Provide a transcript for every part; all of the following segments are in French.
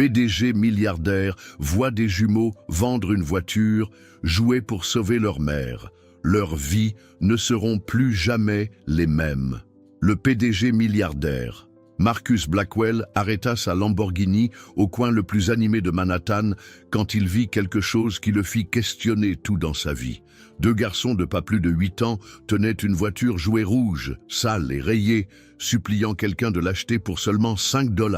PDG milliardaire voit des jumeaux vendre une voiture, jouer pour sauver leur mère. Leurs vies ne seront plus jamais les mêmes. Le PDG milliardaire. Marcus Blackwell arrêta sa Lamborghini au coin le plus animé de Manhattan quand il vit quelque chose qui le fit questionner tout dans sa vie. Deux garçons de pas plus de 8 ans tenaient une voiture jouet rouge, sale et rayée, suppliant quelqu'un de l'acheter pour seulement 5 $.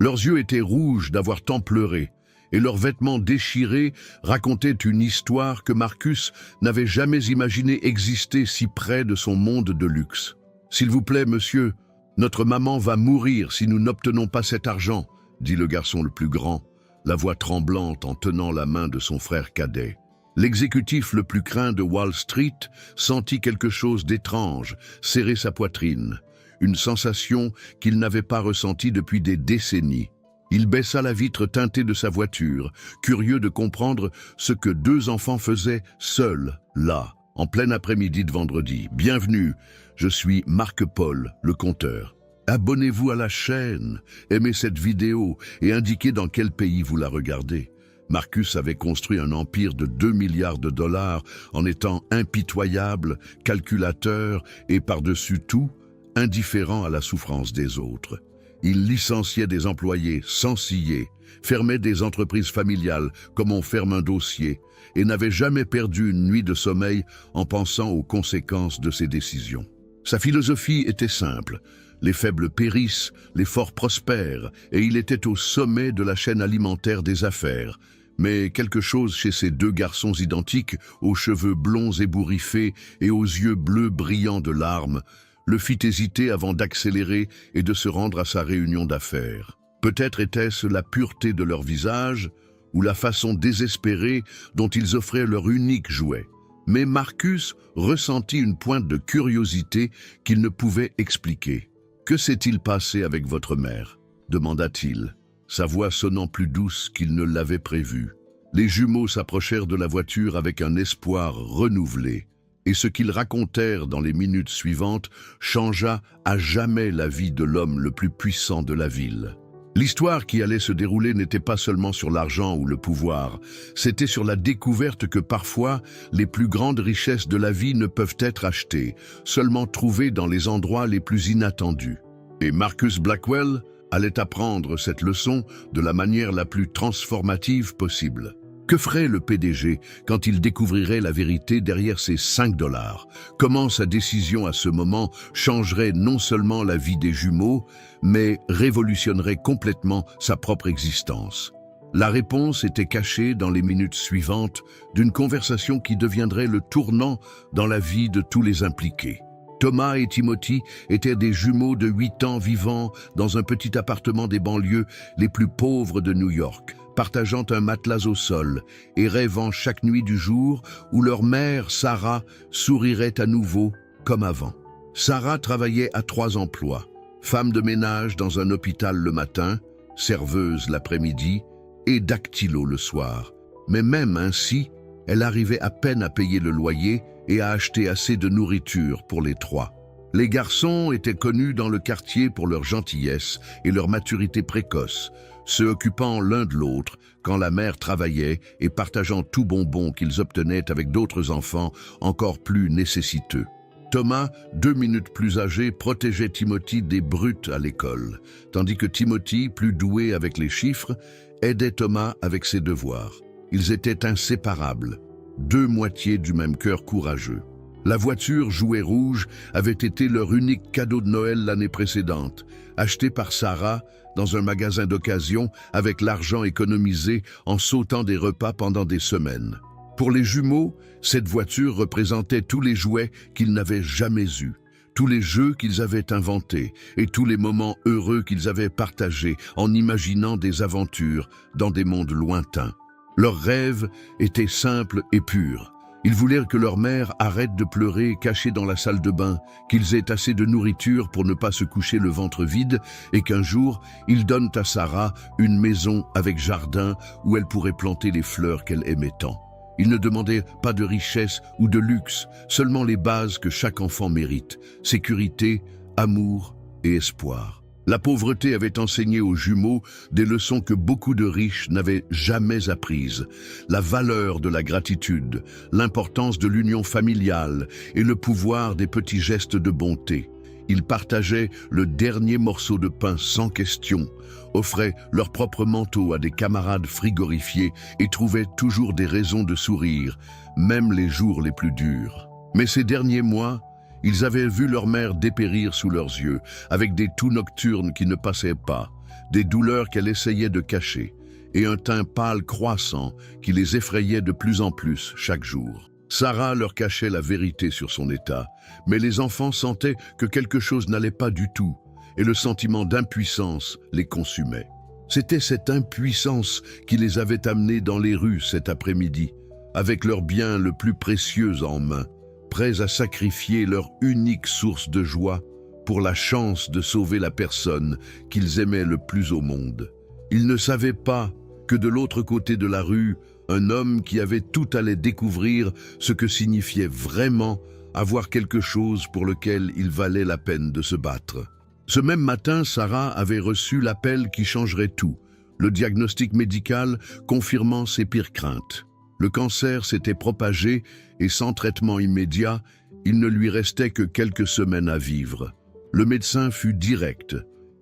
Leurs yeux étaient rouges d'avoir tant pleuré, et leurs vêtements déchirés racontaient une histoire que Marcus n'avait jamais imaginé exister si près de son monde de luxe. « S'il vous plaît, monsieur, notre maman va mourir si nous n'obtenons pas cet argent, » dit le garçon le plus grand, la voix tremblante en tenant la main de son frère cadet. L'exécutif le plus craint de Wall Street sentit quelque chose d'étrange serrer sa poitrine, une sensation qu'il n'avait pas ressentie depuis des décennies. Il baissa la vitre teintée de sa voiture, curieux de comprendre ce que deux enfants faisaient seuls, là, en plein après-midi de vendredi. « Bienvenue, je suis Marc Paul, le conteur. Abonnez-vous à la chaîne, aimez cette vidéo et indiquez dans quel pays vous la regardez. » Marcus avait construit un empire de 2 milliards de dollars en étant impitoyable, calculateur et par-dessus tout, indifférent à la souffrance des autres. Il licenciait des employés sans ciller, fermait des entreprises familiales comme on ferme un dossier et n'avait jamais perdu une nuit de sommeil en pensant aux conséquences de ses décisions. Sa philosophie était simple. Les faibles périssent, les forts prospèrent, et il était au sommet de la chaîne alimentaire des affaires. Mais quelque chose chez ces deux garçons identiques, aux cheveux blonds ébouriffés et aux yeux bleus brillants de larmes, le fit hésiter avant d'accélérer et de se rendre à sa réunion d'affaires. Peut-être était-ce la pureté de leur visage ou la façon désespérée dont ils offraient leur unique jouet. Mais Marcus ressentit une pointe de curiosité qu'il ne pouvait expliquer. « Que s'est-il passé avec votre mère ?» demanda-t-il, sa voix sonnant plus douce qu'il ne l'avait prévu. Les jumeaux s'approchèrent de la voiture avec un espoir renouvelé, et ce qu'ils racontèrent dans les minutes suivantes changea à jamais la vie de l'homme le plus puissant de la ville. L'histoire qui allait se dérouler n'était pas seulement sur l'argent ou le pouvoir, c'était sur la découverte que parfois les plus grandes richesses de la vie ne peuvent être achetées, seulement trouvées dans les endroits les plus inattendus. Et Marcus Blackwell allait apprendre cette leçon de la manière la plus transformative possible. Que ferait le PDG quand il découvrirait la vérité derrière ces 5 $? Comment sa décision à ce moment changerait non seulement la vie des jumeaux, mais révolutionnerait complètement sa propre existence? La réponse était cachée dans les minutes suivantes d'une conversation qui deviendrait le tournant dans la vie de tous les impliqués. Thomas et Timothy étaient des jumeaux de 8 ans vivant dans un petit appartement des banlieues les plus pauvres de New York, partageant un matelas au sol et rêvant chaque nuit du jour où leur mère, Sarah, sourirait à nouveau comme avant. Sarah travaillait à 3 emplois, femme de ménage dans un hôpital le matin, serveuse l'après-midi et dactylo le soir. Mais même ainsi, elle arrivait à peine à payer le loyer et à acheter assez de nourriture pour les 3. Les garçons étaient connus dans le quartier pour leur gentillesse et leur maturité précoce, se occupant l'un de l'autre quand la mère travaillait et partageant tout bonbon qu'ils obtenaient avec d'autres enfants encore plus nécessiteux. Thomas, 2 minutes plus âgé, protégeait Timothy des brutes à l'école, tandis que Timothy, plus doué avec les chiffres, aidait Thomas avec ses devoirs. Ils étaient inséparables, 2 moitiés du même cœur courageux. La voiture jouet rouge avait été leur unique cadeau de Noël l'année précédente, acheté par Sarah dans un magasin d'occasion avec l'argent économisé en sautant des repas pendant des semaines. Pour les jumeaux, cette voiture représentait tous les jouets qu'ils n'avaient jamais eus, tous les jeux qu'ils avaient inventés et tous les moments heureux qu'ils avaient partagés en imaginant des aventures dans des mondes lointains. Leurs rêves étaient simples et purs. Ils voulaient que leur mère arrête de pleurer cachée dans la salle de bain, qu'ils aient assez de nourriture pour ne pas se coucher le ventre vide et qu'un jour, ils donnent à Sarah une maison avec jardin où elle pourrait planter les fleurs qu'elle aimait tant. Ils ne demandaient pas de richesse ou de luxe, seulement les bases que chaque enfant mérite, sécurité, amour et espoir. La pauvreté avait enseigné aux jumeaux des leçons que beaucoup de riches n'avaient jamais apprises. La valeur de la gratitude, l'importance de l'union familiale et le pouvoir des petits gestes de bonté. Ils partageaient le dernier morceau de pain sans question, offraient leur propre manteau à des camarades frigorifiés et trouvaient toujours des raisons de sourire, même les jours les plus durs. Mais ces derniers mois, ils avaient vu leur mère dépérir sous leurs yeux, avec des toux nocturnes qui ne passaient pas, des douleurs qu'elle essayait de cacher, et un teint pâle croissant qui les effrayait de plus en plus chaque jour. Sarah leur cachait la vérité sur son état, mais les enfants sentaient que quelque chose n'allait pas du tout, et le sentiment d'impuissance les consumait. C'était cette impuissance qui les avait amenés dans les rues cet après-midi, avec leur bien le plus précieux en main, prêts à sacrifier leur unique source de joie pour la chance de sauver la personne qu'ils aimaient le plus au monde. Ils ne savaient pas que de l'autre côté de la rue, un homme qui avait tout allait découvrir ce que signifiait vraiment avoir quelque chose pour lequel il valait la peine de se battre. Ce même matin, Sarah avait reçu l'appel qui changerait tout, le diagnostic médical confirmant ses pires craintes. Le cancer s'était propagé et sans traitement immédiat, il ne lui restait que quelques semaines à vivre. Le médecin fut direct.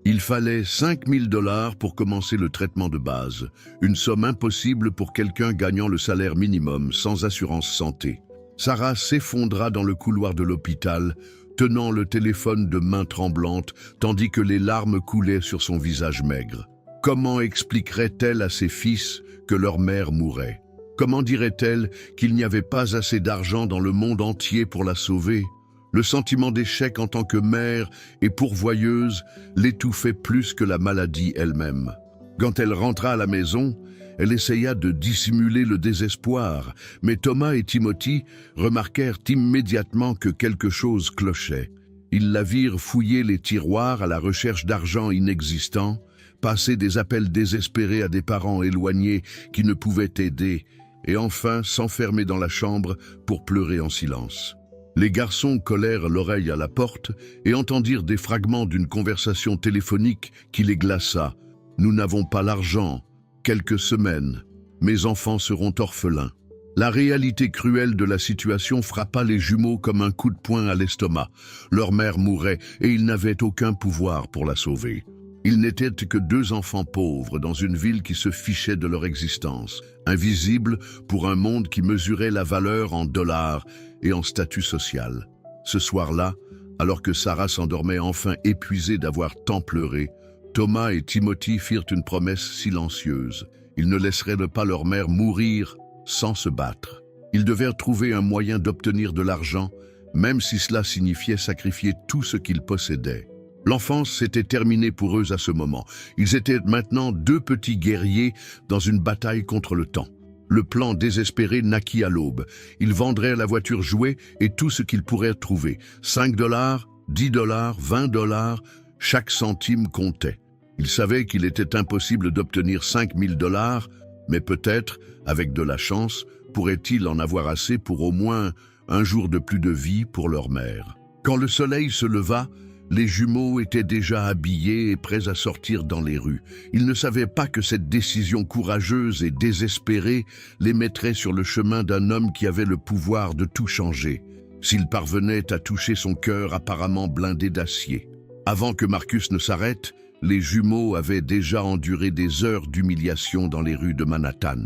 Il fallait 5 000 $ pour commencer le traitement de base, une somme impossible pour quelqu'un gagnant le salaire minimum sans assurance santé. Sarah s'effondra dans le couloir de l'hôpital, tenant le téléphone de main tremblante, tandis que les larmes coulaient sur son visage maigre. Comment expliquerait-elle à ses fils que leur mère mourait ? Comment dirait-elle qu'il n'y avait pas assez d'argent dans le monde entier pour la sauver ? Le sentiment d'échec en tant que mère et pourvoyeuse l'étouffait plus que la maladie elle-même. Quand elle rentra à la maison, elle essaya de dissimuler le désespoir, mais Thomas et Timothy remarquèrent immédiatement que quelque chose clochait. Ils la virent fouiller les tiroirs à la recherche d'argent inexistant, passer des appels désespérés à des parents éloignés qui ne pouvaient aider, et enfin s'enfermer dans la chambre pour pleurer en silence. Les garçons collèrent l'oreille à la porte et entendirent des fragments d'une conversation téléphonique qui les glaça. « Nous n'avons pas l'argent. Quelques semaines. Mes enfants seront orphelins. » La réalité cruelle de la situation frappa les jumeaux comme un coup de poing à l'estomac. Leur mère mourait et ils n'avaient aucun pouvoir pour la sauver. Ils n'étaient que deux enfants pauvres dans une ville qui se fichait de leur existence, invisibles pour un monde qui mesurait la valeur en dollars et en statut social. Ce soir-là, alors que Sarah s'endormait enfin épuisée d'avoir tant pleuré, Thomas et Timothy firent une promesse silencieuse. Ils ne laisseraient pas leur mère mourir sans se battre. Ils devaient trouver un moyen d'obtenir de l'argent, même si cela signifiait sacrifier tout ce qu'ils possédaient. L'enfance s'était terminée pour eux à ce moment. Ils étaient maintenant deux petits guerriers dans une bataille contre le temps. Le plan désespéré naquit à l'aube. Ils vendraient la voiture jouée et tout ce qu'ils pourraient trouver. 5 $, 10 $, 20 $, chaque centime comptait. Ils savaient qu'il était impossible d'obtenir 5 000 $, mais peut-être, avec de la chance, pourraient-ils en avoir assez pour au moins un jour de plus de vie pour leur mère. Quand le soleil se leva, les jumeaux étaient déjà habillés et prêts à sortir dans les rues. Ils ne savaient pas que cette décision courageuse et désespérée les mettrait sur le chemin d'un homme qui avait le pouvoir de tout changer, s'il parvenait à toucher son cœur apparemment blindé d'acier. Avant que Marcus ne s'arrête, les jumeaux avaient déjà enduré des heures d'humiliation dans les rues de Manhattan.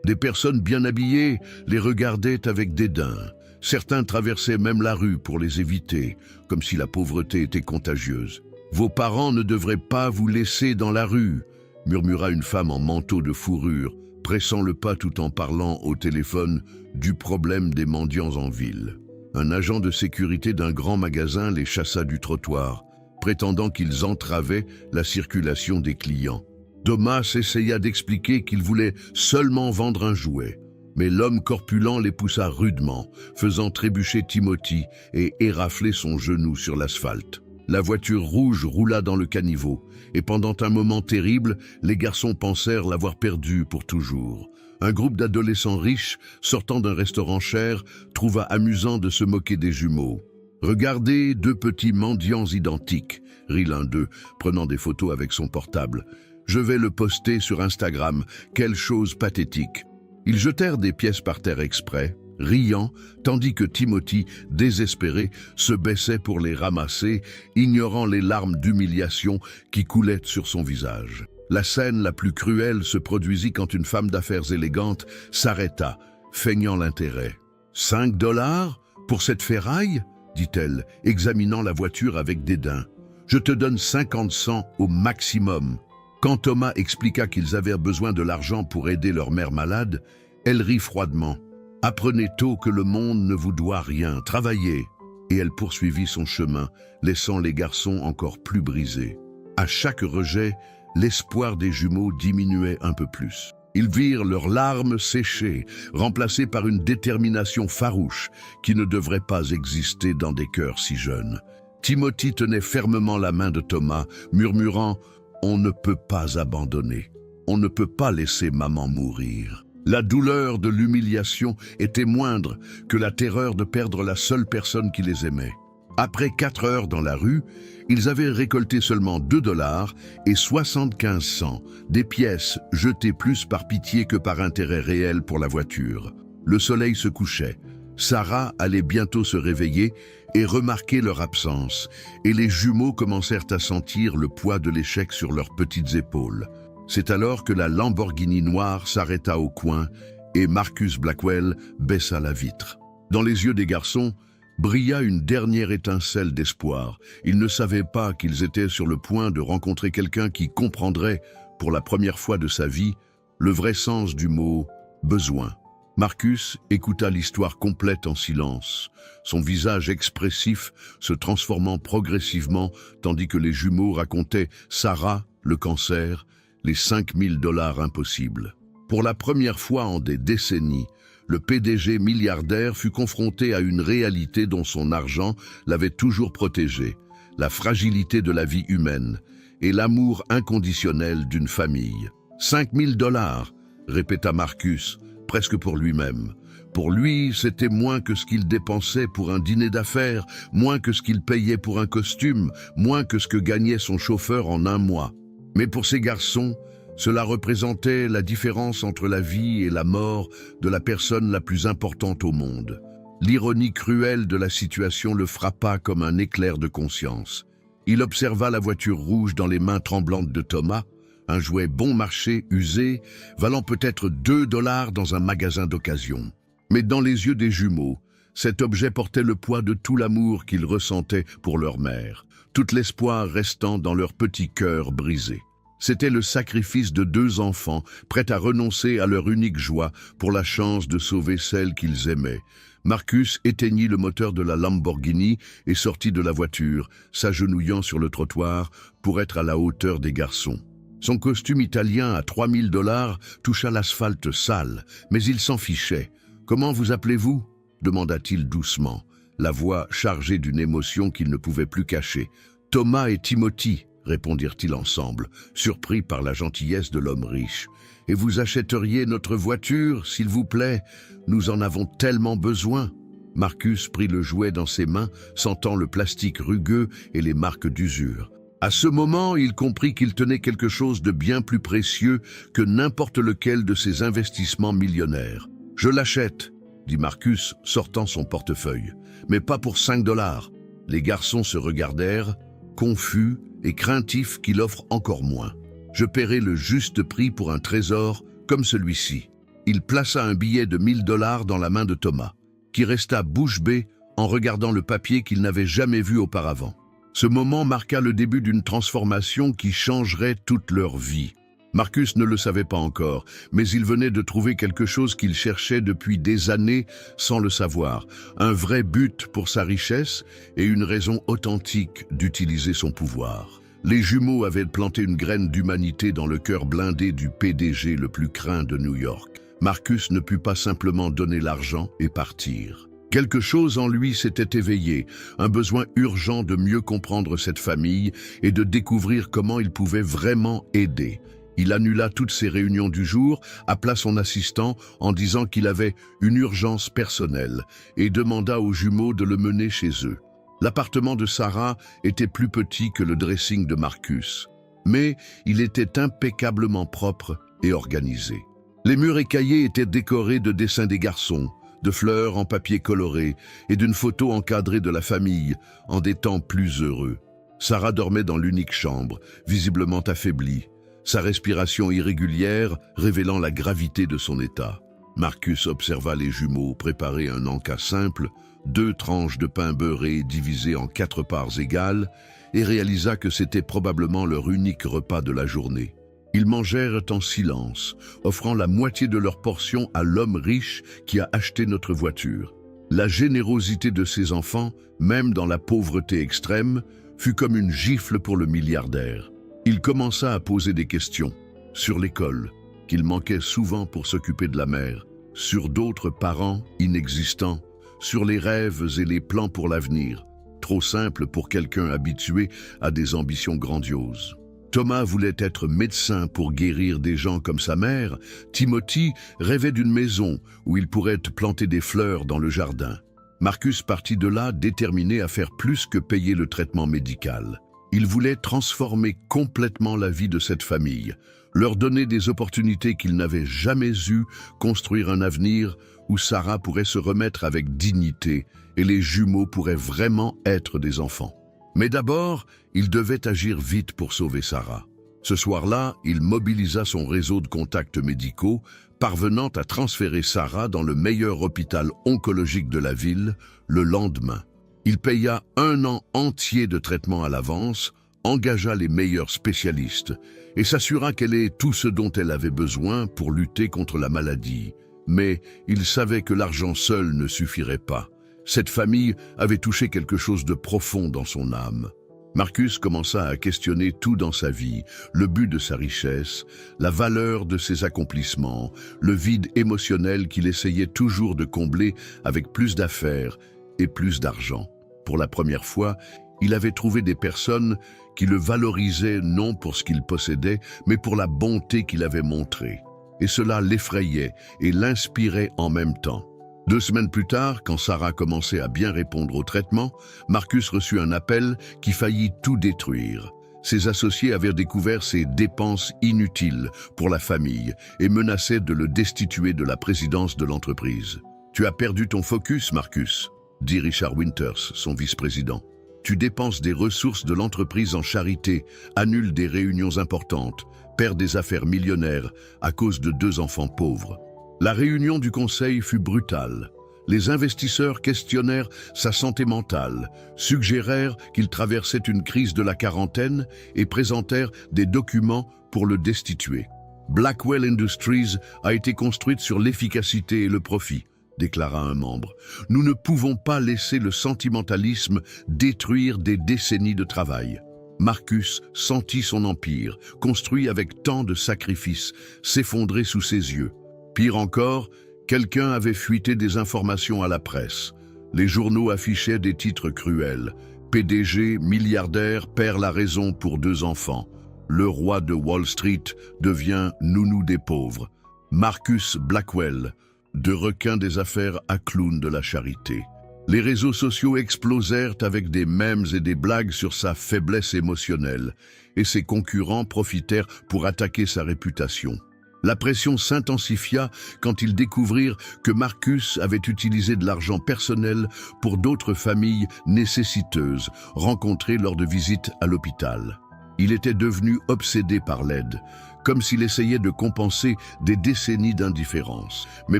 Des personnes bien habillées les regardaient avec dédain. Certains traversaient même la rue pour les éviter, comme si la pauvreté était contagieuse. « Vos parents ne devraient pas vous laisser dans la rue », murmura une femme en manteau de fourrure, pressant le pas tout en parlant au téléphone du problème des mendiants en ville. Un agent de sécurité d'un grand magasin les chassa du trottoir, prétendant qu'ils entravaient la circulation des clients. Thomas essaya d'expliquer qu'il voulait seulement vendre un jouet. Mais l'homme corpulent les poussa rudement, faisant trébucher Timothy et érafler son genou sur l'asphalte. La voiture rouge roula dans le caniveau, et pendant un moment terrible, les garçons pensèrent l'avoir perdue pour toujours. Un groupe d'adolescents riches, sortant d'un restaurant cher, trouva amusant de se moquer des jumeaux. « Regardez deux petits mendiants identiques », rit l'un d'eux, prenant des photos avec son portable. Je vais le poster sur Instagram, quelle chose pathétique. Ils jetèrent des pièces par terre exprès, riant, tandis que Timothy, désespéré, se baissait pour les ramasser, ignorant les larmes d'humiliation qui coulaient sur son visage. La scène la plus cruelle se produisit quand une femme d'affaires élégante s'arrêta, feignant l'intérêt. « 5 $ pour cette ferraille ?» dit-elle, examinant la voiture avec dédain. « Je te donne 50 cents au maximum. » Quand Thomas expliqua qu'ils avaient besoin de l'argent pour aider leur mère malade, elle rit froidement. « Apprenez tôt que le monde ne vous doit rien, travaillez !» Et elle poursuivit son chemin, laissant les garçons encore plus brisés. À chaque rejet, l'espoir des jumeaux diminuait un peu plus. Ils virent leurs larmes sécher, remplacées par une détermination farouche qui ne devrait pas exister dans des cœurs si jeunes. Timothy tenait fermement la main de Thomas, murmurant « On ne peut pas abandonner, on ne peut pas laisser maman mourir ». La douleur de l'humiliation était moindre que la terreur de perdre la seule personne qui les aimait. Après 4 heures dans la rue, ils avaient récolté seulement 2 $ et 75 cents, des pièces jetées plus par pitié que par intérêt réel pour la voiture. Le soleil se couchait. Sarah allait bientôt se réveiller et remarquer leur absence, et les jumeaux commencèrent à sentir le poids de l'échec sur leurs petites épaules. C'est alors que la Lamborghini noire s'arrêta au coin et Marcus Blackwell baissa la vitre. Dans les yeux des garçons, brilla une dernière étincelle d'espoir. Ils ne savaient pas qu'ils étaient sur le point de rencontrer quelqu'un qui comprendrait, pour la première fois de sa vie, le vrai sens du mot « besoin ». Marcus écouta l'histoire complète en silence, son visage expressif se transformant progressivement tandis que les jumeaux racontaient Sarah, le cancer, les 5 000 $ impossibles. Pour la première fois en des décennies, le PDG milliardaire fut confronté à une réalité dont son argent l'avait toujours protégé, la fragilité de la vie humaine et l'amour inconditionnel d'une famille. 5 000 $, répéta Marcus, presque pour lui-même. Pour lui, c'était moins que ce qu'il dépensait pour un dîner d'affaires, moins que ce qu'il payait pour un costume, moins que ce que gagnait son chauffeur en un mois. Mais pour ces garçons, cela représentait la différence entre la vie et la mort de la personne la plus importante au monde. L'ironie cruelle de la situation le frappa comme un éclair de conscience. Il observa la voiture rouge dans les mains tremblantes de Thomas, un jouet bon marché, usé, valant peut-être 2 $ dans un magasin d'occasion. Mais dans les yeux des jumeaux, cet objet portait le poids de tout l'amour qu'ils ressentaient pour leur mère, tout l'espoir restant dans leur petit cœur brisé. C'était le sacrifice de 2 enfants, prêts à renoncer à leur unique joie pour la chance de sauver celle qu'ils aimaient. Marcus éteignit le moteur de la Lamborghini et sortit de la voiture, s'agenouillant sur le trottoir pour être à la hauteur des garçons. Son costume italien à 3 000 $ toucha l'asphalte sale, mais il s'en fichait. « Comment vous appelez-vous » demanda-t-il doucement, la voix chargée d'une émotion qu'il ne pouvait plus cacher. « Thomas et Timothy » répondirent-ils ensemble, surpris par la gentillesse de l'homme riche. « Et vous achèteriez notre voiture, s'il vous plaît? Nous en avons tellement besoin. » Marcus prit le jouet dans ses mains, sentant le plastique rugueux et les marques d'usure. À ce moment, il comprit qu'il tenait quelque chose de bien plus précieux que n'importe lequel de ses investissements millionnaires. « Je l'achète », dit Marcus, sortant son portefeuille. « Mais pas pour 5 $. » Les garçons se regardèrent, confus et craintifs qu'il offre encore moins. « Je paierai le juste prix pour un trésor comme celui-ci. » Il plaça un billet de 1 000 $ dans la main de Thomas, qui resta bouche bée en regardant le papier qu'il n'avait jamais vu auparavant. Ce moment marqua le début d'une transformation qui changerait toute leur vie. Marcus ne le savait pas encore, mais il venait de trouver quelque chose qu'il cherchait depuis des années sans le savoir, un vrai but pour sa richesse et une raison authentique d'utiliser son pouvoir. Les jumeaux avaient planté une graine d'humanité dans le cœur blindé du PDG le plus craint de New York. Marcus ne put pas simplement donner l'argent et partir. Quelque chose en lui s'était éveillé, un besoin urgent de mieux comprendre cette famille et de découvrir comment il pouvait vraiment aider. Il annula toutes ses réunions du jour, appela son assistant en disant qu'il avait une urgence personnelle et demanda aux jumeaux de le mener chez eux. L'appartement de Sarah était plus petit que le dressing de Marcus, mais il était impeccablement propre et organisé. Les murs écaillés étaient décorés de dessins des garçons, de fleurs en papier coloré et d'une photo encadrée de la famille en des temps plus heureux. Sarah dormait dans l'unique chambre, visiblement affaiblie, sa respiration irrégulière révélant la gravité de son état. Marcus observa les jumeaux préparer un encas simple, 2 tranches de pain beurré divisées en 4 parts égales, et réalisa que c'était probablement leur unique repas de la journée. Ils mangèrent en silence, offrant la moitié de leur portion à l'homme riche qui a acheté notre voiture. La générosité de ses enfants, même dans la pauvreté extrême, fut comme une gifle pour le milliardaire. Il commença à poser des questions sur l'école, qu'il manquait souvent pour s'occuper de la mère, sur d'autres parents inexistants, sur les rêves et les plans pour l'avenir, trop simples pour quelqu'un habitué à des ambitions grandioses. Thomas voulait être médecin pour guérir des gens comme sa mère. Timothy rêvait d'une maison où il pourrait planter des fleurs dans le jardin. Marcus partit de là déterminé à faire plus que payer le traitement médical. Il voulait transformer complètement la vie de cette famille, leur donner des opportunités qu'ils n'avaient jamais eues, construire un avenir où Sarah pourrait se remettre avec dignité et les jumeaux pourraient vraiment être des enfants. Mais d'abord, il devait agir vite pour sauver Sarah. Ce soir-là, il mobilisa son réseau de contacts médicaux, parvenant à transférer Sarah dans le meilleur hôpital oncologique de la ville le lendemain. Il paya 1 an entier de traitement à l'avance, engagea les meilleurs spécialistes et s'assura qu'elle ait tout ce dont elle avait besoin pour lutter contre la maladie. Mais il savait que l'argent seul ne suffirait pas. Cette famille avait touché quelque chose de profond dans son âme. Marcus commença à questionner tout dans sa vie, le but de sa richesse, la valeur de ses accomplissements, le vide émotionnel qu'il essayait toujours de combler avec plus d'affaires et plus d'argent. Pour la première fois, il avait trouvé des personnes qui le valorisaient non pour ce qu'il possédait, mais pour la bonté qu'il avait montrée. Et cela l'effrayait et l'inspirait en même temps. 2 semaines plus tard, quand Sarah commençait à bien répondre au traitement, Marcus reçut un appel qui faillit tout détruire. Ses associés avaient découvert ses dépenses inutiles pour la famille et menaçaient de le destituer de la présidence de l'entreprise. « Tu as perdu ton focus, Marcus », dit Richard Winters, son vice-président. « Tu dépenses des ressources de l'entreprise en charité, annules des réunions importantes, perds des affaires millionnaires à cause de 2 enfants pauvres. » La réunion du conseil fut brutale. Les investisseurs questionnèrent sa santé mentale, suggérèrent qu'il traversait une crise de la quarantaine et présentèrent des documents pour le destituer. « Blackwell Industries a été construite sur l'efficacité et le profit », déclara un membre. « Nous ne pouvons pas laisser le sentimentalisme détruire des décennies de travail. » Marcus sentit son empire, construit avec tant de sacrifices, s'effondrer sous ses yeux. Pire encore, quelqu'un avait fuité des informations à la presse. Les journaux affichaient des titres cruels. PDG, milliardaire, perd la raison pour 2 enfants. Le roi de Wall Street devient nounou des pauvres. Marcus Blackwell, de requin des affaires à clown de la charité. Les réseaux sociaux explosèrent avec des mèmes et des blagues sur sa faiblesse émotionnelle, et ses concurrents profitèrent pour attaquer sa réputation. La pression s'intensifia quand ils découvrirent que Marcus avait utilisé de l'argent personnel pour d'autres familles nécessiteuses rencontrées lors de visites à l'hôpital. Il était devenu obsédé par l'aide, comme s'il essayait de compenser des décennies d'indifférence. Mais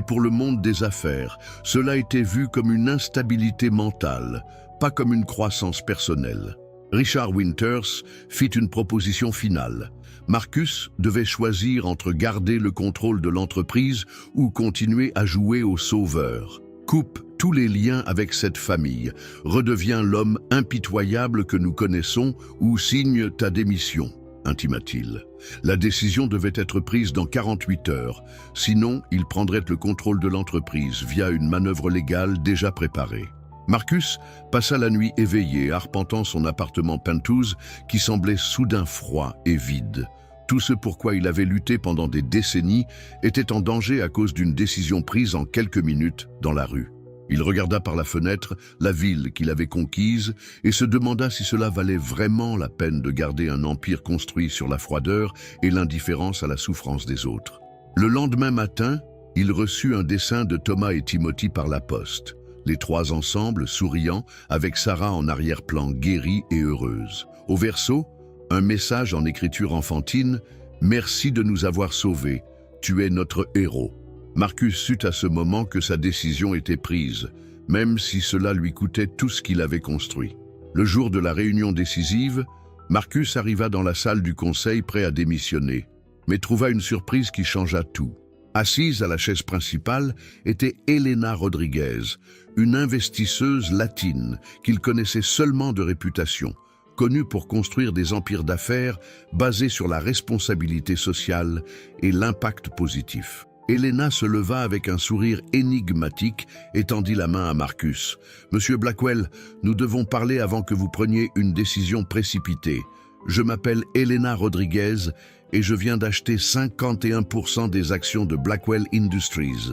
pour le monde des affaires, cela était vu comme une instabilité mentale, pas comme une croissance personnelle. Richard Winters fit une proposition finale. Marcus devait choisir entre garder le contrôle de l'entreprise ou continuer à jouer au sauveur. Coupe tous les liens avec cette famille, redeviens l'homme impitoyable que nous connaissons ou signe ta démission, intima-t-il. La décision devait être prise dans 48 heures, sinon il prendrait le contrôle de l'entreprise via une manœuvre légale déjà préparée. Marcus passa la nuit éveillé, arpentant son appartement penthouse qui semblait soudain froid et vide. Tout ce pourquoi il avait lutté pendant des décennies était en danger à cause d'une décision prise en quelques minutes dans la rue. Il regarda par la fenêtre la ville qu'il avait conquise et se demanda si cela valait vraiment la peine de garder un empire construit sur la froideur et l'indifférence à la souffrance des autres. Le lendemain matin, il reçut un dessin de Thomas et Timothy par la poste. Les trois ensemble, souriant, avec Sarah en arrière-plan, guérie et heureuse. Au verso, un message en écriture enfantine « Merci de nous avoir sauvés, tu es notre héros ». Marcus sut à ce moment que sa décision était prise, même si cela lui coûtait tout ce qu'il avait construit. Le jour de la réunion décisive, Marcus arriva dans la salle du conseil prêt à démissionner, mais trouva une surprise qui changea tout. Assise à la chaise principale était Elena Rodriguez, une investisseuse latine qu'il connaissait seulement de réputation, connue pour construire des empires d'affaires basés sur la responsabilité sociale et l'impact positif. Elena se leva avec un sourire énigmatique et tendit la main à Marcus. « Monsieur Blackwell, nous devons parler avant que vous preniez une décision précipitée. Je m'appelle Elena Rodriguez et je viens d'acheter 51% des actions de Blackwell Industries. »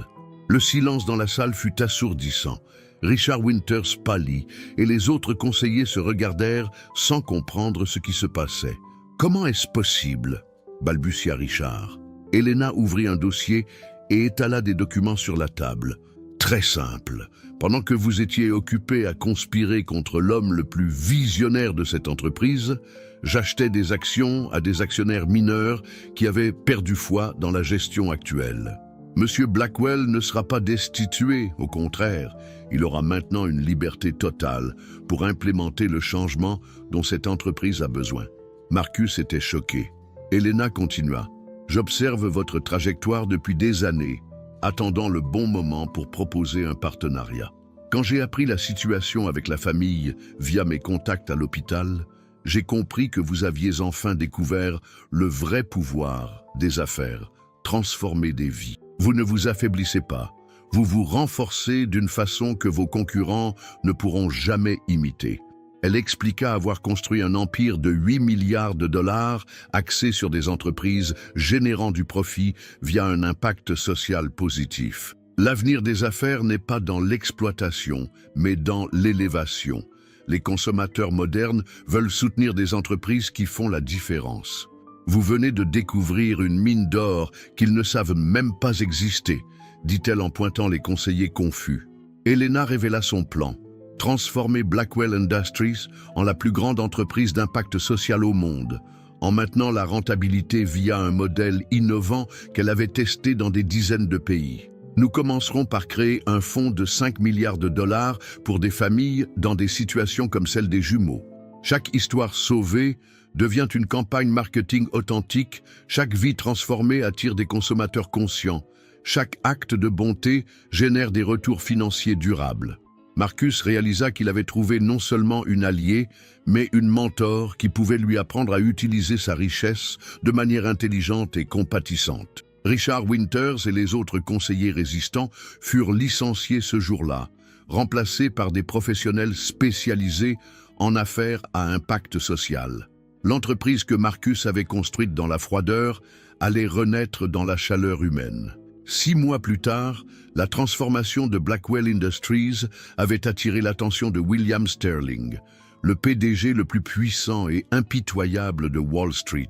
Le silence dans la salle fut assourdissant. Richard Winters pâlit et les autres conseillers se regardèrent sans comprendre ce qui se passait. « Comment est-ce possible ?» balbutia Richard. Elena ouvrit un dossier et étala des documents sur la table. « Très simple. Pendant que vous étiez occupé à conspirer contre l'homme le plus visionnaire de cette entreprise, j'achetais des actions à des actionnaires mineurs qui avaient perdu foi dans la gestion actuelle. Monsieur Blackwell ne sera pas destitué, au contraire, il aura maintenant une liberté totale pour implémenter le changement dont cette entreprise a besoin. » Marcus était choqué. Elena continua. « J'observe votre trajectoire depuis des années, attendant le bon moment pour proposer un partenariat. Quand j'ai appris la situation avec la famille via mes contacts à l'hôpital, j'ai compris que vous aviez enfin découvert le vrai pouvoir des affaires, transformer des vies. Vous ne vous affaiblissez pas, vous vous renforcez d'une façon que vos concurrents ne pourront jamais imiter. » Elle expliqua avoir construit un empire de 8 milliards de dollars axé sur des entreprises générant du profit via un impact social positif. L'avenir des affaires n'est pas dans l'exploitation, mais dans l'élévation. Les consommateurs modernes veulent soutenir des entreprises qui font la différence. Vous venez de découvrir une mine d'or qu'ils ne savent même pas exister, dit-elle en pointant les conseillers confus. Elena révéla son plan. Transformer Blackwell Industries en la plus grande entreprise d'impact social au monde, en maintenant la rentabilité via un modèle innovant qu'elle avait testé dans des dizaines de pays. Nous commencerons par créer un fonds de 5 milliards de dollars pour des familles dans des situations comme celle des jumeaux. Chaque histoire sauvée devient une campagne marketing authentique, chaque vie transformée attire des consommateurs conscients, chaque acte de bonté génère des retours financiers durables. Marcus réalisa qu'il avait trouvé non seulement une alliée, mais une mentor qui pouvait lui apprendre à utiliser sa richesse de manière intelligente et compatissante. Richard Winters et les autres conseillers résistants furent licenciés ce jour-là, remplacés par des professionnels spécialisés en affaires à impact social. L'entreprise que Marcus avait construite dans la froideur allait renaître dans la chaleur humaine. 6 mois plus tard, la transformation de Blackwell Industries avait attiré l'attention de William Sterling, le PDG le plus puissant et impitoyable de Wall Street,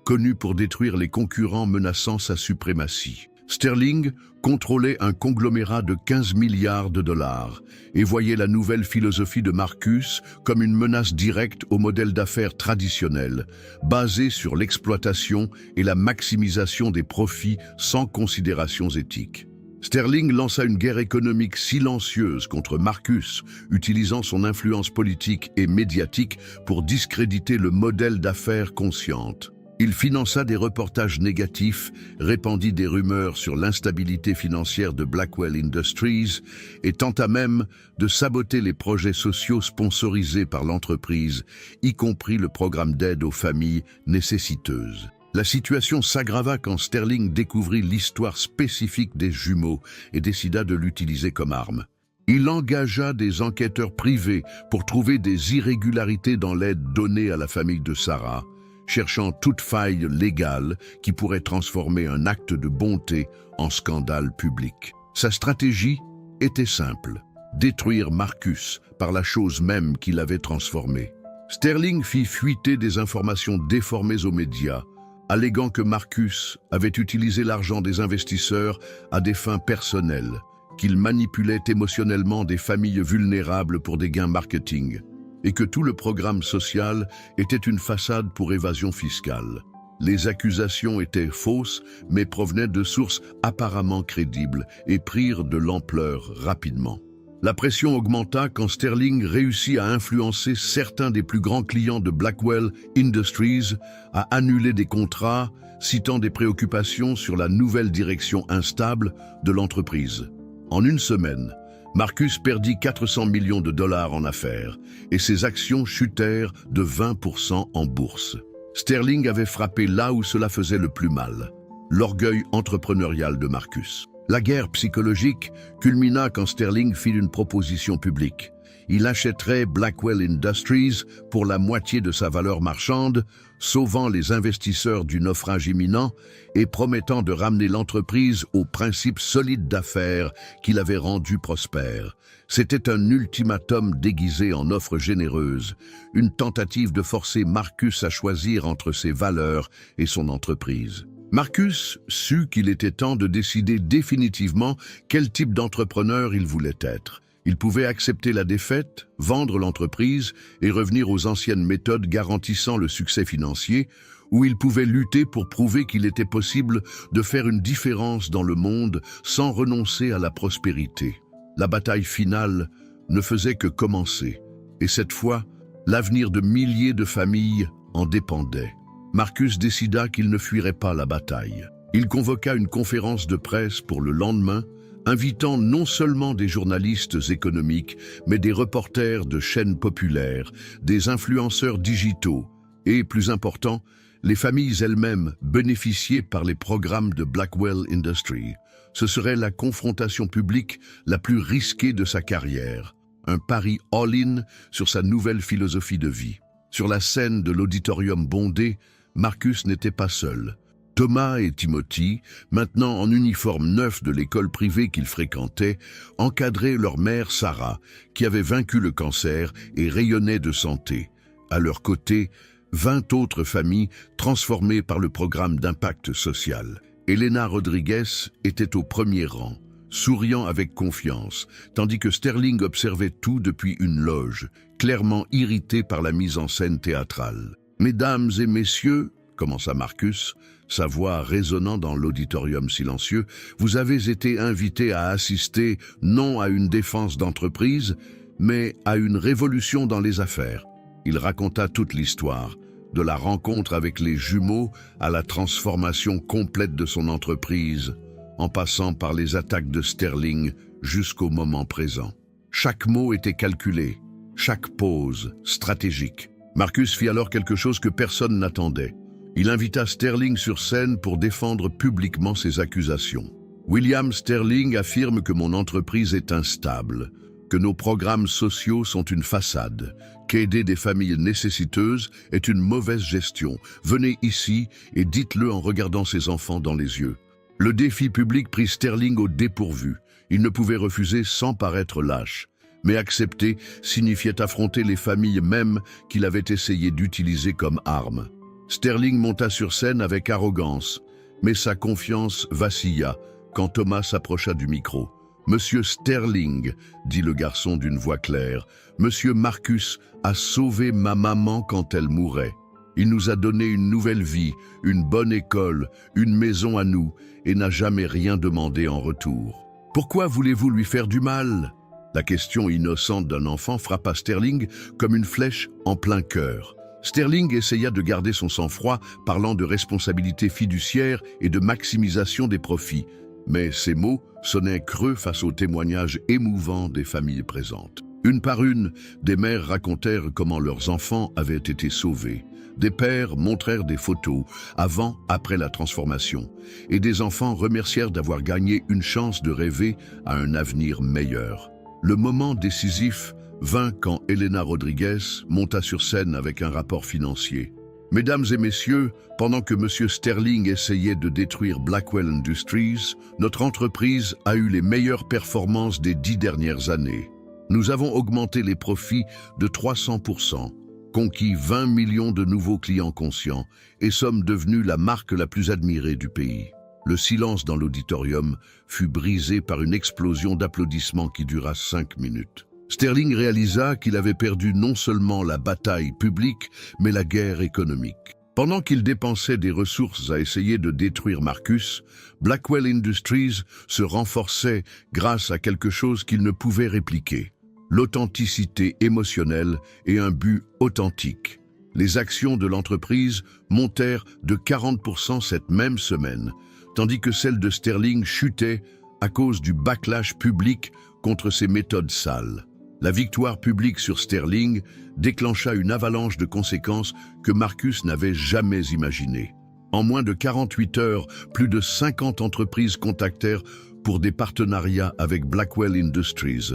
connu pour détruire les concurrents menaçant sa suprématie. Sterling contrôlait un conglomérat de 15 milliards de dollars et voyait la nouvelle philosophie de Marcus comme une menace directe au modèle d'affaires traditionnel, basé sur l'exploitation et la maximisation des profits sans considérations éthiques. Sterling lança une guerre économique silencieuse contre Marcus, utilisant son influence politique et médiatique pour discréditer le modèle d'affaires consciente. Il finança des reportages négatifs, répandit des rumeurs sur l'instabilité financière de Blackwell Industries et tenta même de saboter les projets sociaux sponsorisés par l'entreprise, y compris le programme d'aide aux familles nécessiteuses. La situation s'aggrava quand Sterling découvrit l'histoire spécifique des jumeaux et décida de l'utiliser comme arme. Il engagea des enquêteurs privés pour trouver des irrégularités dans l'aide donnée à la famille de Sarah, cherchant toute faille légale qui pourrait transformer un acte de bonté en scandale public. Sa stratégie était simple, détruire Marcus par la chose même qui l'avait transformé. Sterling fit fuiter des informations déformées aux médias, alléguant que Marcus avait utilisé l'argent des investisseurs à des fins personnelles, qu'il manipulait émotionnellement des familles vulnérables pour des gains marketing, et que tout le programme social était une façade pour évasion fiscale. Les accusations étaient fausses, mais provenaient de sources apparemment crédibles et prirent de l'ampleur rapidement. La pression augmenta quand Sterling réussit à influencer certains des plus grands clients de Blackwell Industries à annuler des contrats, citant des préoccupations sur la nouvelle direction instable de l'entreprise. En une semaine, Marcus perdit 400 millions de dollars en affaires et ses actions chutèrent de 20% en bourse. Sterling avait frappé là où cela faisait le plus mal, l'orgueil entrepreneurial de Marcus. La guerre psychologique culmina quand Sterling fit une proposition publique. Il achèterait Blackwell Industries pour la moitié de sa valeur marchande, sauvant les investisseurs du naufrage imminent et promettant de ramener l'entreprise aux principes solides d'affaires qu'il avait rendu prospère. C'était un ultimatum déguisé en offre généreuse, une tentative de forcer Marcus à choisir entre ses valeurs et son entreprise. Marcus sut qu'il était temps de décider définitivement quel type d'entrepreneur il voulait être. Il pouvait accepter la défaite, vendre l'entreprise et revenir aux anciennes méthodes garantissant le succès financier, ou il pouvait lutter pour prouver qu'il était possible de faire une différence dans le monde sans renoncer à la prospérité. La bataille finale ne faisait que commencer, et cette fois, l'avenir de milliers de familles en dépendait. Marcus décida qu'il ne fuirait pas la bataille. Il convoqua une conférence de presse pour le lendemain, invitant non seulement des journalistes économiques, mais des reporters de chaînes populaires, des influenceurs digitaux et, plus important, les familles elles-mêmes bénéficiées par les programmes de Blackwell Industries. Ce serait la confrontation publique la plus risquée de sa carrière, un pari all-in sur sa nouvelle philosophie de vie. Sur la scène de l'auditorium bondé, Marcus n'était pas seul. Thomas et Timothy, maintenant en uniforme neuf de l'école privée qu'ils fréquentaient, encadraient leur mère Sarah, qui avait vaincu le cancer et rayonnait de santé. À leur côté, 20 autres familles transformées par le programme d'impact social. Elena Rodriguez était au premier rang, souriant avec confiance, tandis que Sterling observait tout depuis une loge, clairement irrité par la mise en scène théâtrale. « Mesdames et messieurs », commença Marcus, sa voix résonnant dans l'auditorium silencieux, « vous avez été invités à assister non à une défense d'entreprise, mais à une révolution dans les affaires. » Il raconta toute l'histoire, de la rencontre avec les jumeaux à la transformation complète de son entreprise, en passant par les attaques de Sterling jusqu'au moment présent. Chaque mot était calculé, chaque pause stratégique. Marcus fit alors quelque chose que personne n'attendait. Il invita Sterling sur scène pour défendre publiquement ses accusations. « William Sterling affirme que mon entreprise est instable, que nos programmes sociaux sont une façade, qu'aider des familles nécessiteuses est une mauvaise gestion. Venez ici et dites-le en regardant ses enfants dans les yeux. » Le défi public prit Sterling au dépourvu. Il ne pouvait refuser sans paraître lâche. Mais accepter signifiait affronter les familles mêmes qu'il avait essayé d'utiliser comme arme. Sterling monta sur scène avec arrogance, mais sa confiance vacilla quand Thomas s'approcha du micro. « Monsieur Sterling, » dit le garçon d'une voix claire, « Monsieur Marcus a sauvé ma maman quand elle mourait. Il nous a donné une nouvelle vie, une bonne école, une maison à nous, et n'a jamais rien demandé en retour. Pourquoi voulez-vous lui faire du mal ?» La question innocente d'un enfant frappa Sterling comme une flèche en plein cœur. Sterling essaya de garder son sang-froid, parlant de responsabilité fiduciaire et de maximisation des profits. Mais ces mots sonnaient creux face aux témoignages émouvants des familles présentes. Une par une, des mères racontèrent comment leurs enfants avaient été sauvés. Des pères montrèrent des photos, avant, après la transformation, et des enfants remercièrent d'avoir gagné une chance de rêver à un avenir meilleur. Le moment décisif vint quand Elena Rodriguez monta sur scène avec un rapport financier. « Mesdames et messieurs, pendant que M. Sterling essayait de détruire Blackwell Industries, notre entreprise a eu les meilleures performances des 10 dernières années. Nous avons augmenté les profits de 300%, conquis 20 millions de nouveaux clients conscients et sommes devenus la marque la plus admirée du pays. Le silence dans l'auditorium fut brisé par une explosion d'applaudissements qui dura 5 minutes. Sterling réalisa qu'il avait perdu non seulement la bataille publique, mais la guerre économique. Pendant qu'il dépensait des ressources à essayer de détruire Marcus, Blackwell Industries se renforçait grâce à quelque chose qu'il ne pouvait répliquer: l'authenticité émotionnelle et un but authentique. Les actions de l'entreprise montèrent de 40% cette même semaine, tandis que celles de Sterling chutaient à cause du backlash public contre ses méthodes sales. La victoire publique sur Sterling déclencha une avalanche de conséquences que Marcus n'avait jamais imaginées. En moins de 48 heures, plus de 50 entreprises contactèrent pour des partenariats avec Blackwell Industries,